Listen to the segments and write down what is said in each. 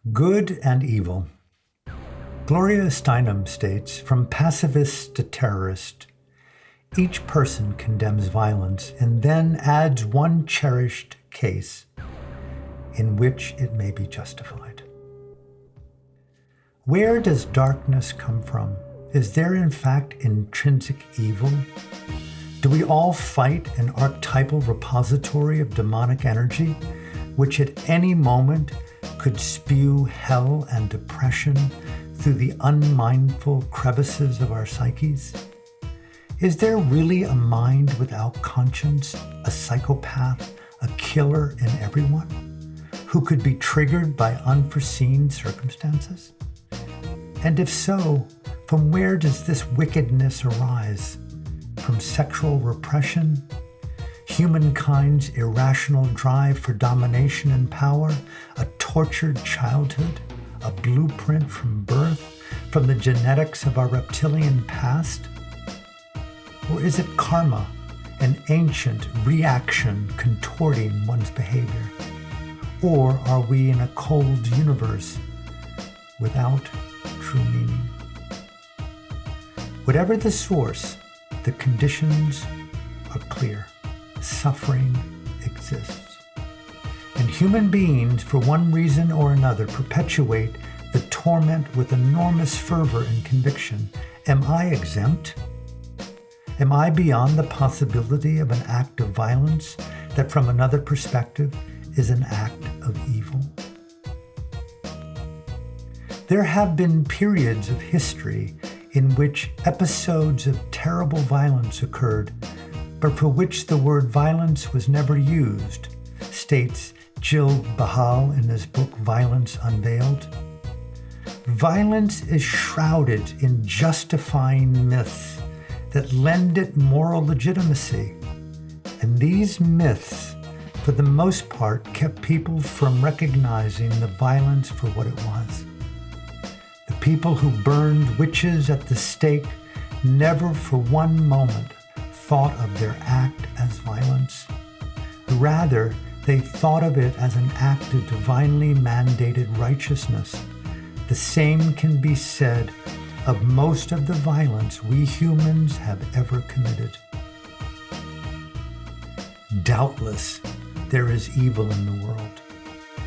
Good and evil. Gloria Steinem states, from pacifist to terrorist, each person condemns violence and then adds one cherished case in which it may be justified. Where does darkness come from? Is there in fact intrinsic evil? Do we all fight an archetypal repository of demonic energy, which at any moment could spew hell and depression through the unmindful crevices of our psyches? Is there really a mind without conscience, a psychopath, a killer in everyone, who could be triggered by unforeseen circumstances? And if so, from where does this wickedness arise? From sexual repression? Humankind's irrational drive for domination and power? A tortured childhood? A blueprint from birth? From the genetics of our reptilian past? Or is it karma, an ancient reaction contorting one's behavior? Or are we in a cold universe without true meaning? Whatever the source, the conditions are clear. Suffering exists. And human beings, for one reason or another, perpetuate the torment with enormous fervor and conviction. Am I exempt? Am I beyond the possibility of an act of violence that from another perspective is an act of evil? There have been periods of history in which episodes of terrible violence occurred, but for which the word violence was never used, states Jill Bahal in his book Violence Unveiled. Violence is shrouded in justifying myths that lend it moral legitimacy, and these myths, for the most part, kept people from recognizing the violence for what it was. The people who burned witches at the stake never for one moment thought of their act as violence. Rather, they thought of it as an act of divinely mandated righteousness. The same can be said of most of the violence we humans have ever committed. Doubtless, there is evil in the world.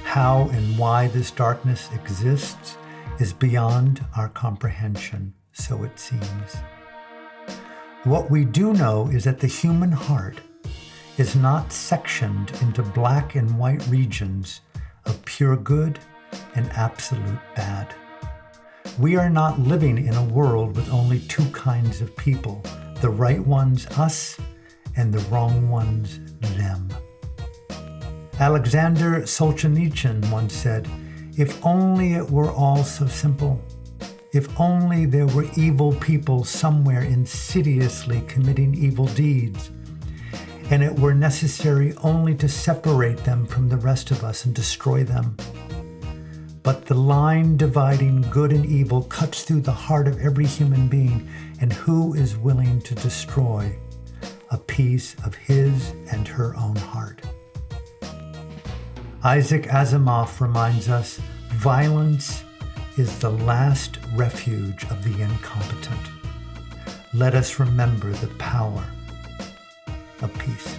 How and why this darkness exists is beyond our comprehension, so it seems. What we do know is that the human heart is not sectioned into black and white regions of pure good and absolute bad. We are not living in a world with only two kinds of people, the right ones, us, and the wrong ones, them. Alexander Solzhenitsyn once said, "If only it were all so simple. If only there were evil people somewhere insidiously committing evil deeds, and it were necessary only to separate them from the rest of us and destroy them. But the line dividing good and evil cuts through the heart of every human being, and who is willing to destroy a piece of his and her own heart?" Isaac Asimov reminds us, violence is the last refuge of the incompetent. Let us remember the power of peace.